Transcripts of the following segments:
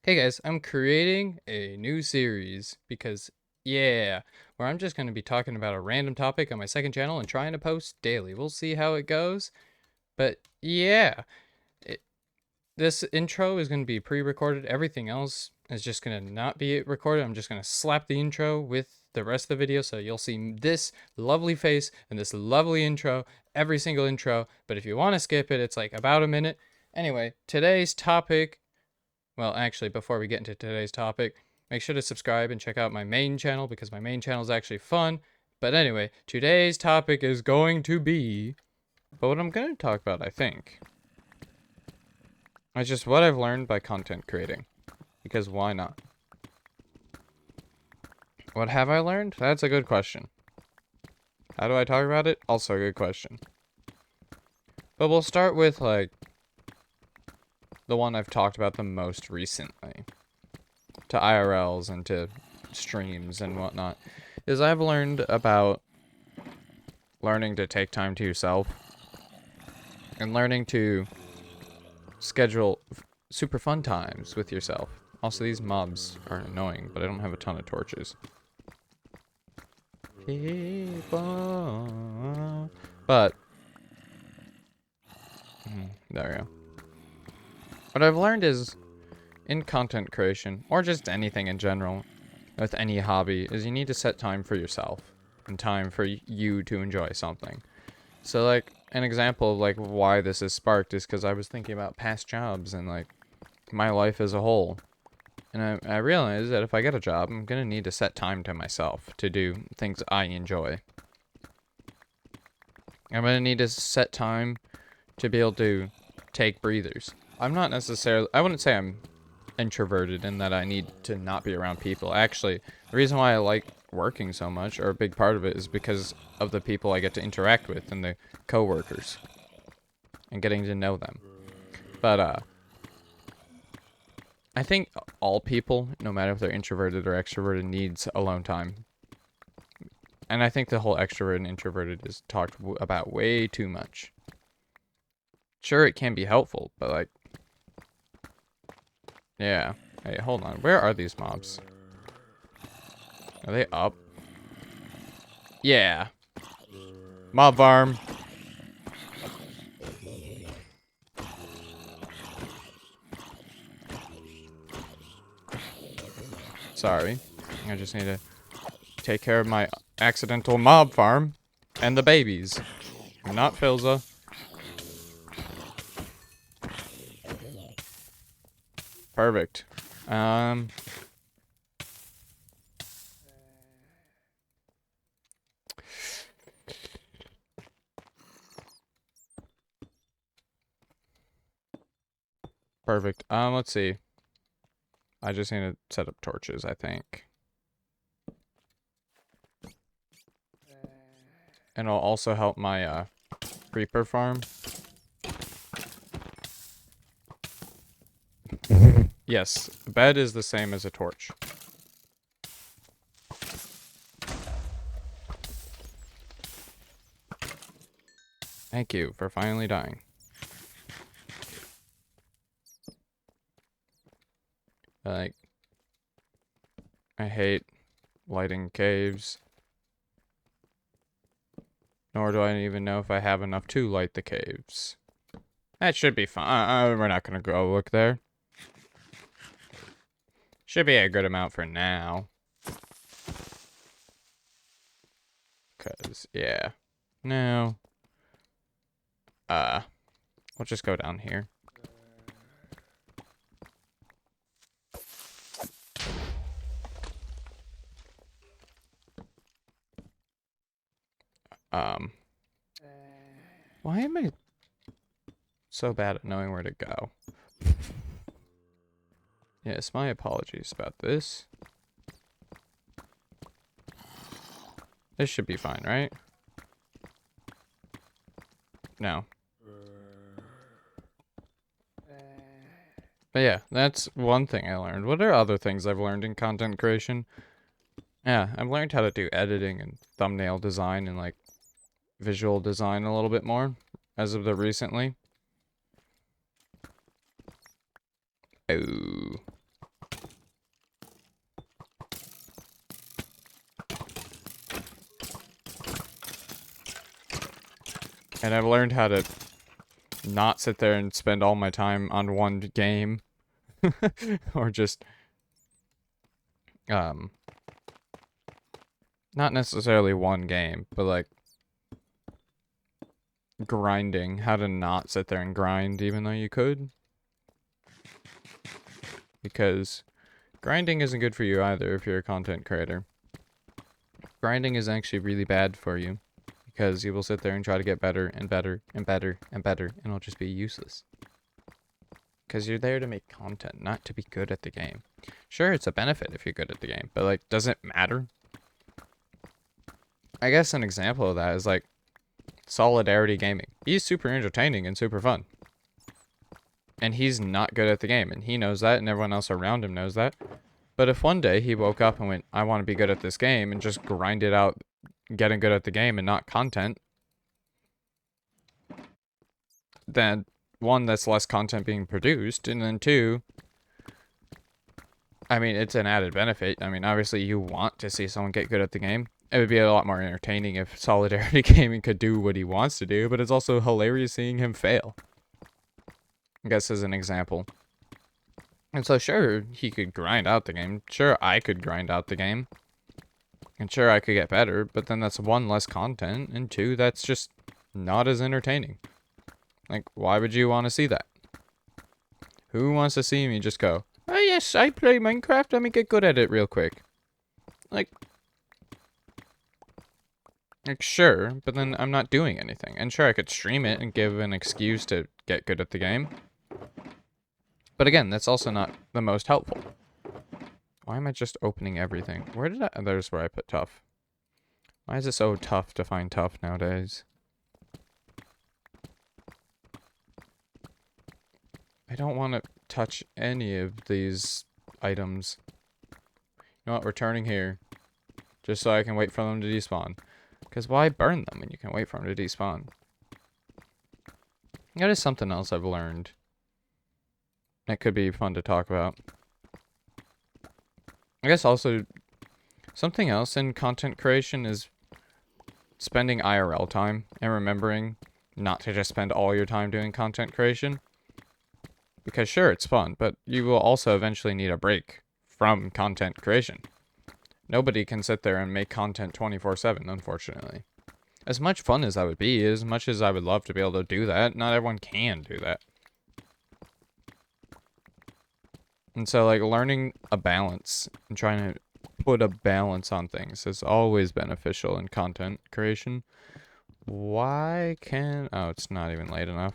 Hey guys, I'm creating a new series because, yeah, where I'm just going to be talking about a random topic on my second channel and trying to post daily. We'll see how it goes. But yeah, it, this intro is going to be pre recorded. Everything else is just going to not be recorded. I'm just going to slap the intro with the rest of the video. So you'll see this lovely face and this lovely intro, every single intro. But if you want to skip it, it's like about a minute. Anyway, today's topic, well, actually, before we get into today's topic, make sure to subscribe and check out my main channel because my main channel is actually fun. But anyway, today's topic is going to be, but what I'm going to talk about, I think, is just what I've learned by content creating. Because why not? What have I learned? That's a good question. How do I talk about it? Also a good question. But we'll start with, like, the one I've talked about the most recently. To IRLs and to streams and whatnot. Is I've learned about learning to take time to yourself and learning to schedule super fun times with yourself. Also, these mobs are annoying, but I don't have a ton of torches. But there we go. What I've learned is in content creation, or just anything in general, with any hobby, is you need to set time for yourself and time for you to enjoy something. So, like, an example of, like, why this is sparked is because I was thinking about past jobs and, like, my life as a whole. And I realized that if I get a job, I'm going to need to set time to myself to do things I enjoy. I'm going to need to set time to be able to take breathers. I'm not necessarily, I wouldn't say I'm introverted in that I need to not be around people. Actually, the reason why I like working so much, or a big part of it, is because of the people I get to interact with and the coworkers and getting to know them. But I think all people, no matter if they're introverted or extroverted, needs alone time. And I think the whole extrovert and introverted is talked about way too much. Sure, it can be helpful, but like, yeah. Hey, hold on. Where are these mobs? Are they up? Yeah. Mob farm. Sorry. I just need to take care of my accidental mob farm and the babies. Not Filza. Perfect. Perfect. Let's see. I just need to set up torches, I think. And it'll also help my, creeper farm. Yes, a bed is the same as a torch. Thank you for finally dying. Like, I hate lighting caves. Nor do I even know if I have enough to light the caves. That should be fine. We're not gonna go look there. Should be a good amount for now. Cause, yeah. No. We'll just go down here. Why am I so bad at knowing where to go? Yes, my apologies about this. This should be fine, right? No. But yeah, that's one thing I learned. What are other things I've learned in content creation? Yeah, I've learned how to do editing and thumbnail design and like visual design a little bit more as of the recently. Oh. And I've learned how to not sit there and spend all my time on one game. Or just, not necessarily one game, but like grinding. How to not sit there and grind even though you could. Because grinding isn't good for you either if you're a content creator. Grinding is actually really bad for you. Because you will sit there and try to get better and better and better and better, and it'll just be useless. Because you're there to make content, not to be good at the game. Sure, it's a benefit if you're good at the game, but like, does it matter? I guess an example of that is like Solidarity Gaming. He's super entertaining and super fun. And he's not good at the game, and he knows that, and everyone else around him knows that. But if one day he woke up and went, I want to be good at this game, and just grinded out getting good at the game and not content, then one, that's less content being produced, and then two, I mean, it's an added benefit. I mean, obviously you want to see someone get good at the game. It would be a lot more entertaining if Solidarity Gaming could do what he wants to do, but it's also hilarious seeing him fail. I guess as an example. And so sure, he could grind out the game. Sure, I could grind out the game. And sure, I could get better, but then that's one, less content, and two, that's just not as entertaining. Like, why would you want to see that? Who wants to see me just go, oh yes, I play Minecraft, let me get good at it real quick. Like sure, but then I'm not doing anything. And sure, I could stream it and give an excuse to get good at the game. But again, that's also not the most helpful. Why am I just opening everything? Where did I... There's where I put tough. Why is it so tough to find tough nowadays? I don't want to touch any of these items. You know what? We're turning here. Just so I can wait for them to despawn. Because why burn them when you can wait for them to despawn? That is something else I've learned. That could be fun to talk about. I guess also, something else in content creation is spending IRL time and remembering not to just spend all your time doing content creation. Because sure, it's fun, but you will also eventually need a break from content creation. Nobody can sit there and make content 24/7, unfortunately. As much fun as that would be, as much as I would love to be able to do that, not everyone can do that. And so, like, learning a balance and trying to put a balance on things is always beneficial in content creation. Why can't... Oh, it's not even late enough.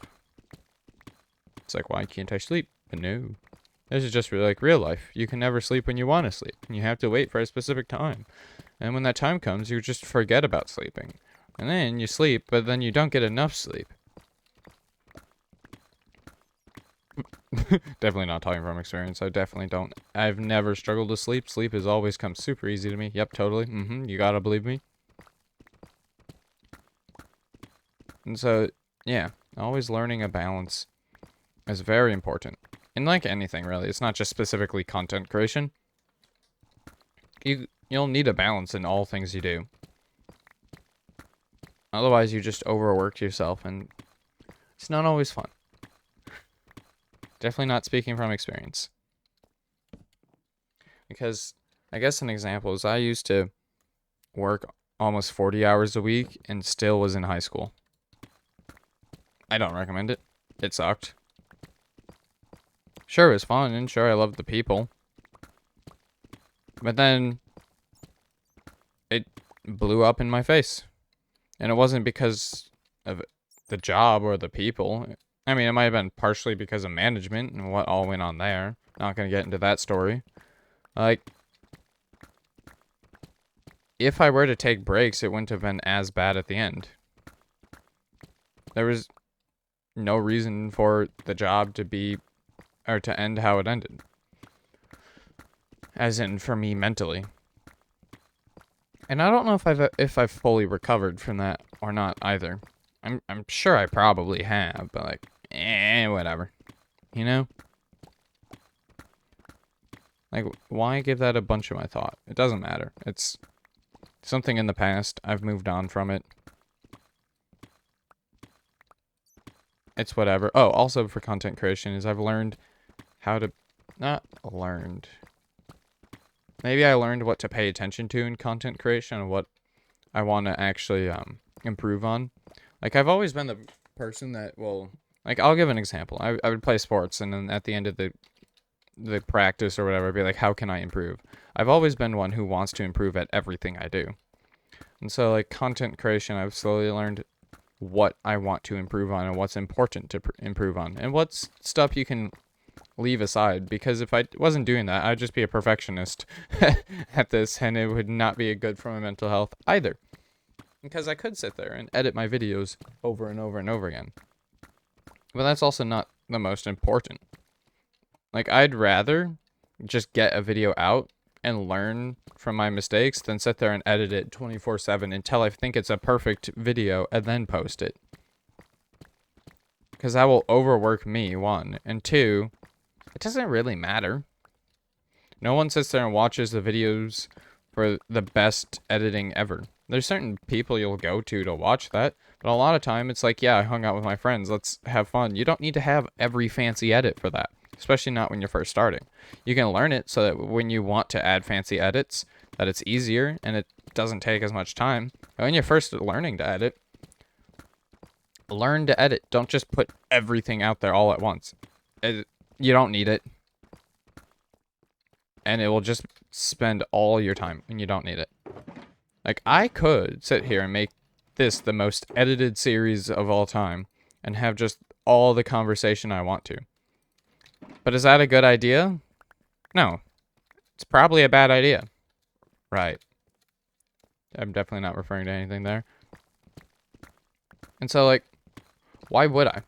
It's like, why can't I sleep? No. This is just like real life. You can never sleep when you want to sleep. You have to wait for a specific time. And when that time comes, you just forget about sleeping. And then you sleep, but then you don't get enough sleep. Definitely not talking from experience. I definitely don't. I've never struggled to sleep. Sleep has always come super easy to me. Yep, totally. You gotta believe me. And so, yeah, always learning a balance is very important. And like anything, really, it's not just specifically content creation. You'll need a balance in all things you do. Otherwise, you just overwork yourself, and it's not always fun. Definitely not speaking from experience. Because I guess an example is I used to work almost 40 hours a week and still was in high school. I don't recommend it. It sucked. Sure, it was fun, and sure, I loved the people. But then it blew up in my face. And it wasn't because of the job or the people. I mean, it might have been partially because of management and what all went on there. Not going to get into that story. Like, if I were to take breaks, it wouldn't have been as bad at the end. There was no reason for the job to be, or to end how it ended. As in, for me, mentally. And I don't know if I've fully recovered from that or not either. I'm sure I probably have, but like, whatever. You know? Like, why give that a bunch of my thought? It doesn't matter. It's something in the past. I've moved on from it. it's whatever. Oh, also for content creation is I've learned how to, not learned. Maybe I learned what to pay attention to in content creation and what I want to actually improve on. Like, I've always been the person that will, like, I'll give an example. I would play sports, and then at the end of the practice or whatever, I'd be like, how can I improve? I've always been one who wants to improve at everything I do. And so, like, content creation, I've slowly learned what I want to improve on and what's important to improve on and what's stuff you can leave aside, because if I wasn't doing that, I'd just be a perfectionist at this, and it would not be good for my mental health either, because I could sit there and edit my videos over and over and over again, but that's also not the most important. Like, I'd rather just get a video out and learn from my mistakes than sit there and edit it 24/7 until I think it's a perfect video and then post it, because that will overwork me, one, and two, it doesn't really matter. No one sits there and watches the videos for the best editing ever. There's certain people you'll go to watch that, but a lot of time it's like, yeah, I hung out with my friends, let's have fun. You don't need to have every fancy edit for that, especially not when you're first starting. You can learn it so that when you want to add fancy edits, that it's easier and it doesn't take as much time. When you're first learning to edit, learn to edit. Don't just put everything out there all at once. You don't need it. And it will just spend all your time when you don't need it. Like, I could sit here and make this the most edited series of all time and have just all the conversation I want to. But is that a good idea? No. It's probably a bad idea. Right. I'm definitely not referring to anything there. And so, like, why would I?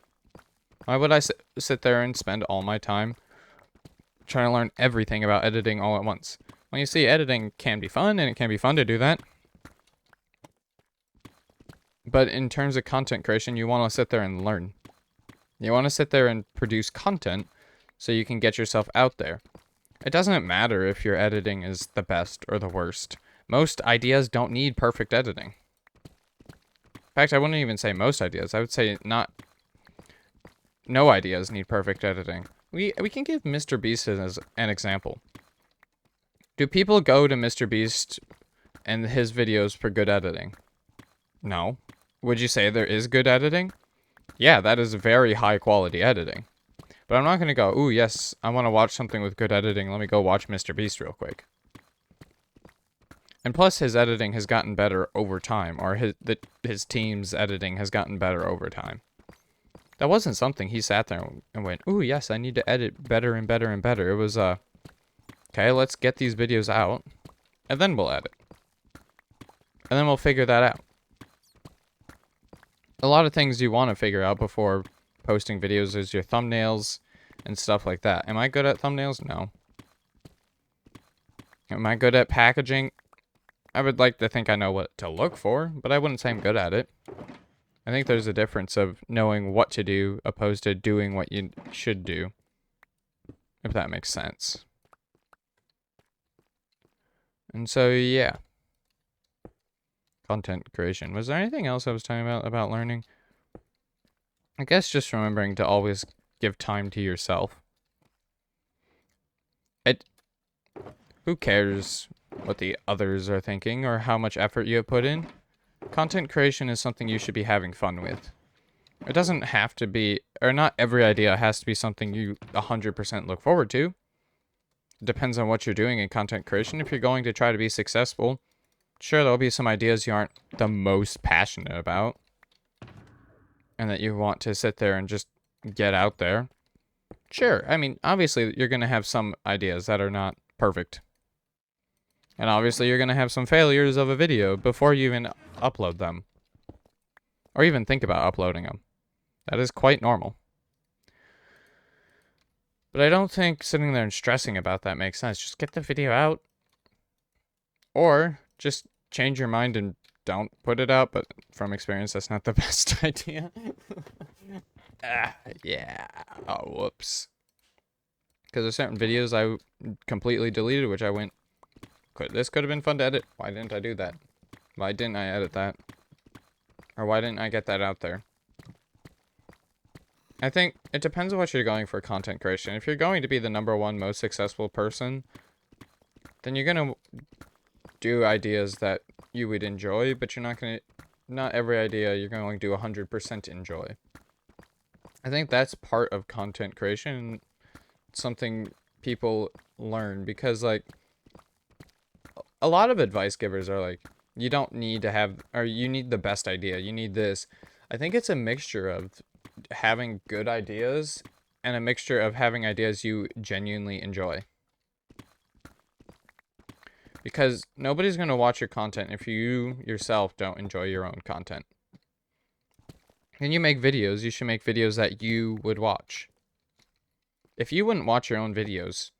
Why would I sit there and spend all my time trying to learn everything about editing all at once? Well, you see, editing can be fun, and it can be fun to do that. But in terms of content creation, you want to sit there and learn. You want to sit there and produce content so you can get yourself out there. It doesn't matter if your editing is the best or the worst. Most ideas don't need perfect editing. In fact, I wouldn't even say most ideas. I would say no ideas need perfect editing. We can give Mr. Beast as an example. Do people go to Mr. Beast and his videos for good editing? No. Would you say there is good editing? Yeah, that is very high quality editing. But I'm not going to go, ooh, yes, I want to watch something with good editing. Let me go watch Mr. Beast real quick. And plus, his editing has gotten better over time, or his team's editing has gotten better over time. That wasn't something he sat there and went, ooh, yes, I need to edit better and better and better. It was, okay, let's get these videos out, and then we'll edit. And then we'll figure that out. A lot of things you want to figure out before posting videos is your thumbnails and stuff like that. Am I good at thumbnails? No. Am I good at packaging? I would like to think I know what to look for, but I wouldn't say I'm good at it. I think there's a difference of knowing what to do opposed to doing what you should do, if that makes sense. And so, yeah. Content creation. Was there anything else I was talking about learning? I guess just remembering to always give time to yourself. Who cares what the others are thinking or how much effort you have put in? Content creation is something you should be having fun with. It doesn't have to be, or not every idea has to be something you 100% look forward to. It depends on what you're doing in content creation. If you're going to try to be successful, sure, there'll be some ideas you aren't the most passionate about, and that you want to sit there and just get out there. Sure, I mean, obviously, you're going to have some ideas that are not perfect. And obviously, you're going to have some failures of a video before you even upload them. Or even think about uploading them. That is quite normal. But I don't think sitting there and stressing about that makes sense. Just get the video out. Or just change your mind and don't put it out. But from experience, that's not the best idea. Yeah. Oh, whoops. Because there's certain videos I completely deleted, which I went, this could have been fun to edit. Why didn't I do that? Why didn't I edit that? Or why didn't I get that out there? I think it depends on what you're going for content creation. If you're going to be the #1 most successful person, then you're gonna do ideas that you would enjoy, but you're not gonna, not every idea you're going to do 100% enjoy. I think that's part of content creation, something people learn, because like a lot of advice givers are like, you don't need to have, or you need the best idea, you need this. I think it's a mixture of having good ideas and a mixture of having ideas you genuinely enjoy. Because nobody's going to watch your content if you yourself don't enjoy your own content. When you make videos, you should make videos that you would watch. If you wouldn't watch your own videos,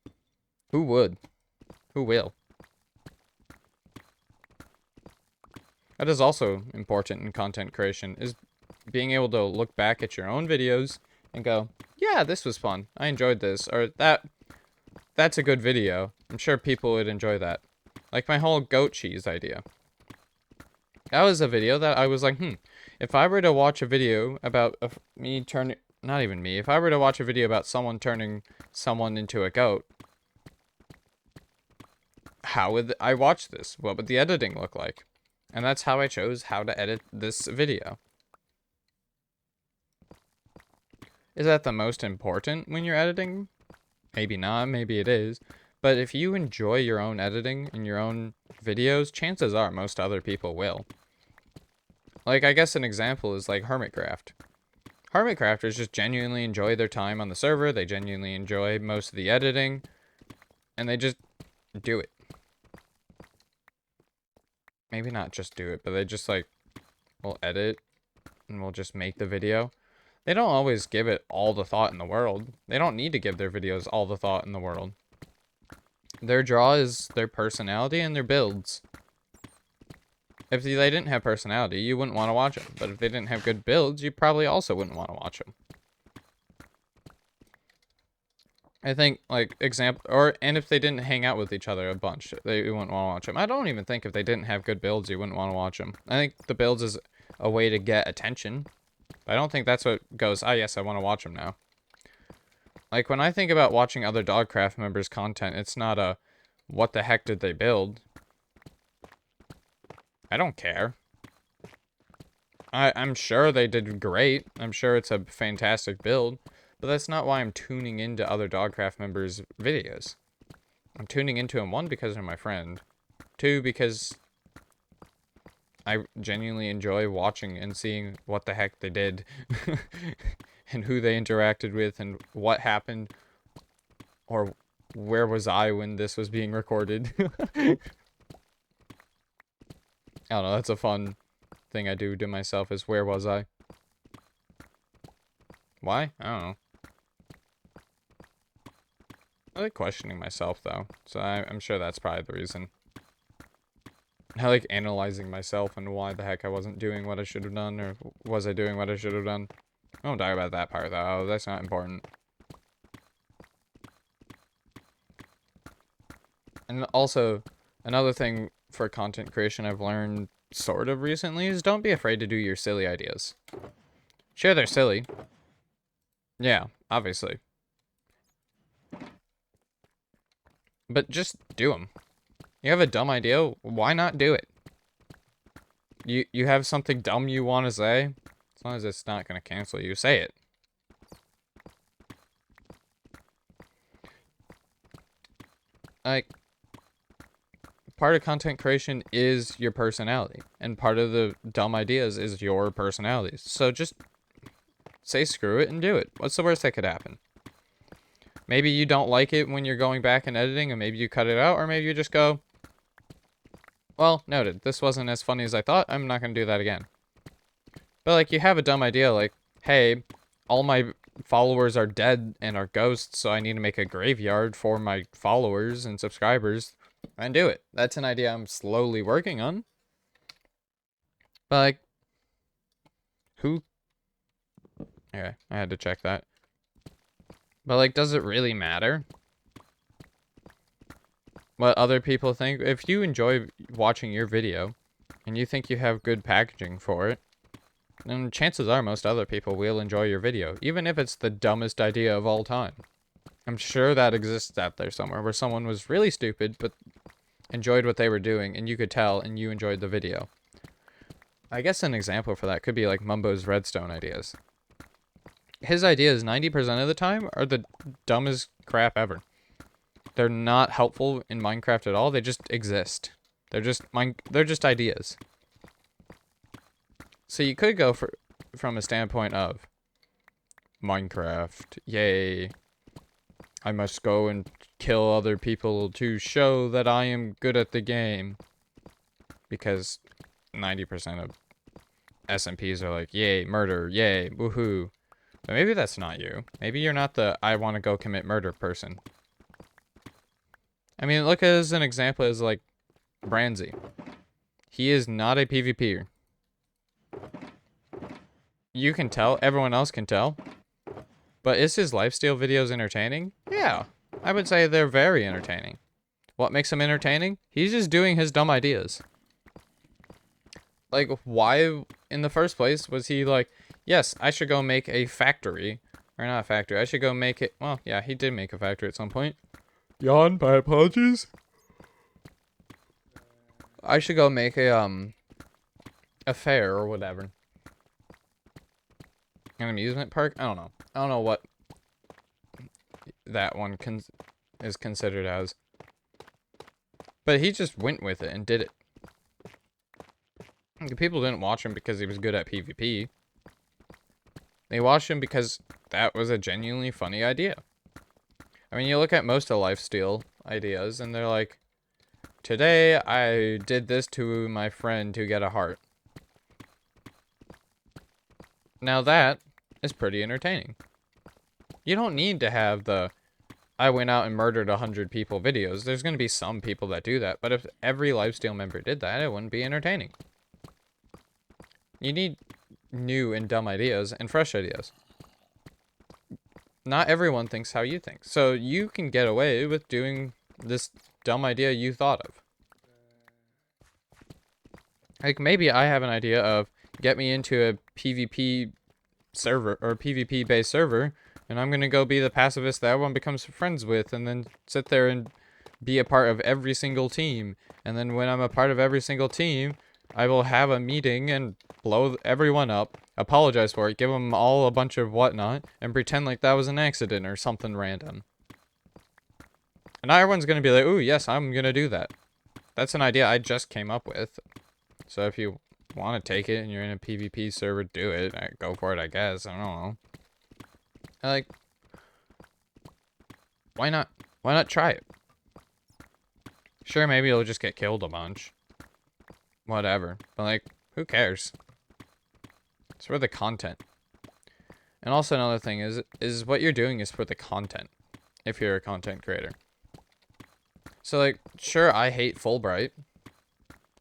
who would? Who will? That is also important in content creation, is being able to look back at your own videos and go, yeah, this was fun. I enjoyed this. Or that's a good video. I'm sure people would enjoy that. Like my whole goat cheese idea. That was a video that I was like, if I were to watch a video about me turning, not even me, if I were to watch a video about someone turning someone into a goat, how would I watch this? What would the editing look like? And that's how I chose how to edit this video. Is that the most important when you're editing? Maybe not, maybe it is. But if you enjoy your own editing and your own videos, chances are most other people will. Like, I guess an example is like Hermitcraft. Hermitcrafters just genuinely enjoy their time on the server, they genuinely enjoy most of the editing, and they just do it. Maybe not just do it, but they just like, will edit and will just make the video. They don't always give it all the thought in the world. They don't need to give their videos all the thought in the world. Their draw is their personality and their builds. If they didn't have personality, you wouldn't want to watch them. But if they didn't have good builds, you probably also wouldn't want to watch them. I think, like, and if they didn't hang out with each other a bunch, you wouldn't want to watch them. I don't even think if they didn't have good builds, you wouldn't want to watch them. I think the builds is a way to get attention. But I don't think that's what goes, ah, yes, I want to watch them now. Like, when I think about watching other Dogcraft members' content, it's not a, what the heck did they build? I don't care. I'm sure they did great. I'm sure it's a fantastic build. But that's not why I'm tuning into other Dogcraft members' videos. I'm tuning into them, 1, because they're my friend. 2, because I genuinely enjoy watching and seeing what the heck they did. And who they interacted with and what happened. Or where was I when this was being recorded. I don't know, that's a fun thing I do to myself, is where was I? Why? I don't know. I like questioning myself, though, so I'm sure that's probably the reason. I like analyzing myself and why the heck I wasn't doing what I should have done, or was I doing what I should have done. I won't talk about that part, though. That's not important. And also, another thing for content creation I've learned sort of recently is don't be afraid to do your silly ideas. Sure, they're silly. Yeah, obviously. But just do them. You have a dumb idea, why not do it? You have something dumb you want to say, as long as it's not going to cancel you, say it. Like, part of content creation is your personality, and part of the dumb ideas is your personality. So just say screw it and do it. What's the worst that could happen? Maybe you don't like it when you're going back and editing, and maybe you cut it out, or maybe you just go, well, noted, this wasn't as funny as I thought, I'm not going to do that again. But, like, you have a dumb idea, like, hey, all my followers are dead and are ghosts, so I need to make a graveyard for my followers and subscribers, and do it. That's an idea I'm slowly working on. But, like, who... Okay, I had to check that. But, like, does it really matter what other people think? If you enjoy watching your video and you think you have good packaging for it, And chances are most other people will enjoy your video, even if it's the dumbest idea of all time. I'm sure that exists out there somewhere where someone was really stupid but enjoyed what they were doing and you could tell and you enjoyed the video. I guess an example for that could be like Mumbo's redstone ideas. His ideas 90% of the time are the dumbest crap ever. They're not helpful in Minecraft at all. They just exist. They're just ideas. So you could go from a standpoint of Minecraft, yay. I must go and kill other people to show that I am good at the game. Because 90% of SMPs are like, yay, murder, yay, woohoo. But maybe that's not you. Maybe you're not the I want to go commit murder person. I mean, look as an example as like Branzy. He is not a PvPer. You can tell, everyone else can tell. But is his lifesteal videos entertaining? Yeah, I would say they're very entertaining. What makes them entertaining? He's just doing his dumb ideas. Like, why in the first place was he like, yes, I should go make a factory. Or not a factory, I should go make it. Well, yeah, he did make a factory at some point. Yawn, my apologies. I should go make a fair or whatever. An amusement park? I don't know. I don't know what that one is considered as. But he just went with it and did it. The people didn't watch him because he was good at PvP. They watched him because that was a genuinely funny idea. I mean, you look at most of lifesteal ideas and they're like, today I did this to my friend to get a heart. Now that is pretty entertaining. You don't need to have the I went out and murdered 100 people videos. There's going to be some people that do that, but if every lifesteal member did that, it wouldn't be entertaining. You need new and dumb ideas and fresh ideas. Not everyone thinks how you think. So you can get away with doing this dumb idea you thought of. Like, maybe I have an idea of get me into a PvP server or PvP based server, and I'm gonna go be the pacifist that everyone becomes friends with, and then sit there and be a part of every single team. And then when I'm a part of every single team, I will have a meeting and blow everyone up, apologize for it, give them all a bunch of whatnot, and pretend like that was an accident or something random. And everyone's gonna be like, ooh, yes, I'm gonna do that. That's an idea I just came up with. So if you want to take it and you're in a PvP server, do it. Go for it, I guess. I don't know. Like, why not? Why not try it? Sure, maybe you'll just get killed a bunch. Whatever. But like, who cares? It's for the content. And also another thing is what you're doing is for the content. If you're a content creator. So like, sure, I hate Fulbright.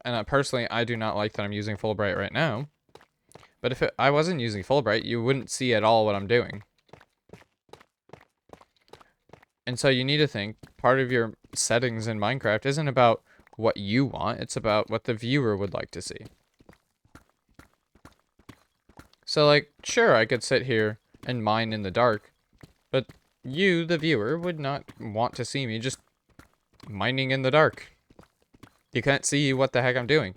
And personally, I do not like that I'm using Fulbright right now. But if I wasn't using Fulbright, you wouldn't see at all what I'm doing. And so you need to think, part of your settings in Minecraft isn't about what you want, it's about what the viewer would like to see. So like, sure, I could sit here and mine in the dark, but you, the viewer, would not want to see me just mining in the dark. You can't see what the heck I'm doing.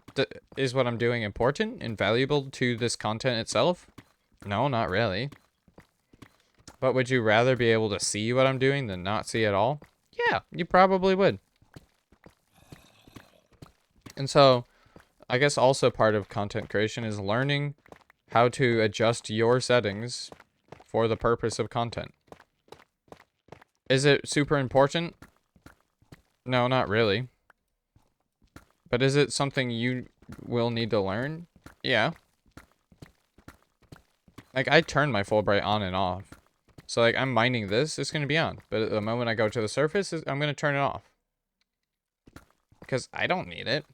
Is what I'm doing important and valuable to this content itself? No, not really. But would you rather be able to see what I'm doing than not see at all? Yeah, you probably would. And so, I guess also part of content creation is learning how to adjust your settings for the purpose of content. Is it super important? No, not really. But is it something you will need to learn? Yeah. Like, I turn my Fulbright on and off. So, like, I'm mining this, it's going to be on. But at the moment I go to the surface, I'm going to turn it off. Because I don't need it.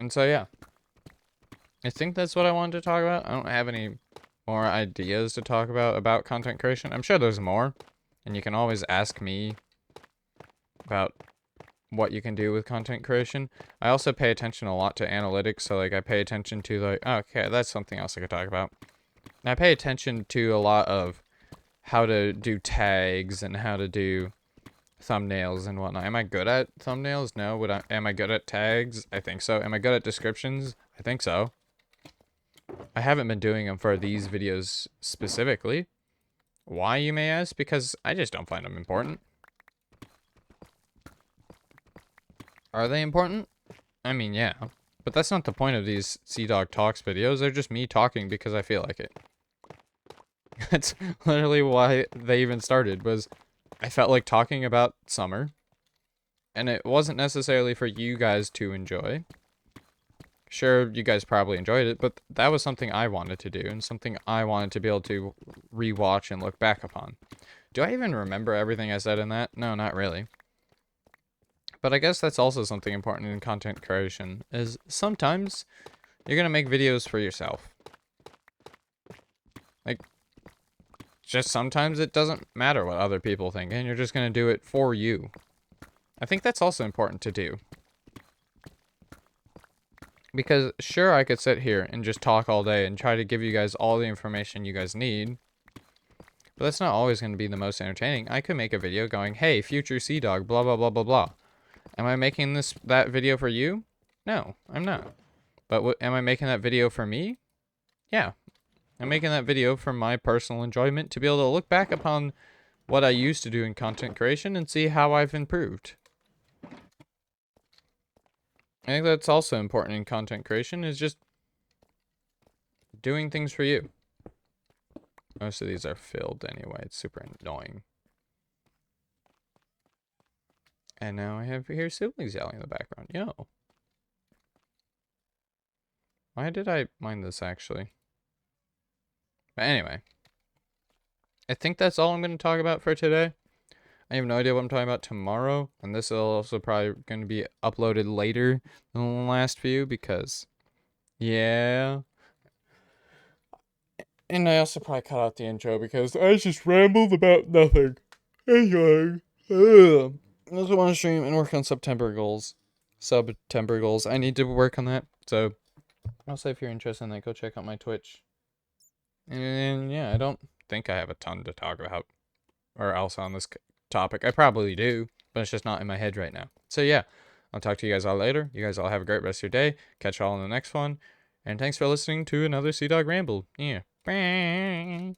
And so, yeah. I think that's what I wanted to talk about. I don't have any more ideas to talk about content creation. I'm sure there's more. And you can always ask me about what you can do with content creation. I also pay attention a lot to analytics, so like I pay attention to like, oh, okay, that's something else I could talk about. And I pay attention to a lot of how to do tags and how to do thumbnails and whatnot. Am I good at thumbnails? No. Am I good at tags? I think so. Am I good at descriptions? I think so. I haven't been doing them for these videos specifically. Why, you may ask? Because I just don't find them important. Are they important? I mean, yeah. But that's not the point of these Sea-Dog Talks videos. They're just me talking because I feel like it. That's literally why they even started, was I felt like talking about summer. And it wasn't necessarily for you guys to enjoy. Sure, you guys probably enjoyed it, but that was something I wanted to do and something I wanted to be able to rewatch and look back upon. Do I even remember everything I said in that? No, not really. But I guess that's also something important in content creation, is sometimes you're going to make videos for yourself. Like, just sometimes it doesn't matter what other people think, and you're just going to do it for you. I think that's also important to do. Because sure, I could sit here and just talk all day and try to give you guys all the information you guys need. But that's not always going to be the most entertaining. I could make a video going, hey, future Sea-Dog, blah, blah, blah, blah, blah. Am I making that video for you? No, I'm not. But am I making that video for me? Yeah. I'm making that video for my personal enjoyment, to be able to look back upon what I used to do in content creation and see how I've improved. I think that's also important in content creation, is just doing things for you. Most of these are filled anyway. It's super annoying. And now I hear siblings yelling in the background. Yo. Why did I mind this, actually? But anyway. I think that's all I'm going to talk about for today. I have no idea what I'm talking about tomorrow. And this is also probably going to be uploaded later than the last few because, yeah. And I also probably cut out the intro because I just rambled about nothing. Anyway. I also want to stream and work on September goals. I need to work on that. So, also if you're interested in that, go check out my Twitch. And yeah, I don't think I have a ton to talk about or else on this topic. I probably do, but it's just not in my head right now. So yeah, I'll talk to you guys all later. You guys all have a great rest of your day. Catch you all in the next one. And thanks for listening to another Sea-Dog Ramble. Yeah. Bye.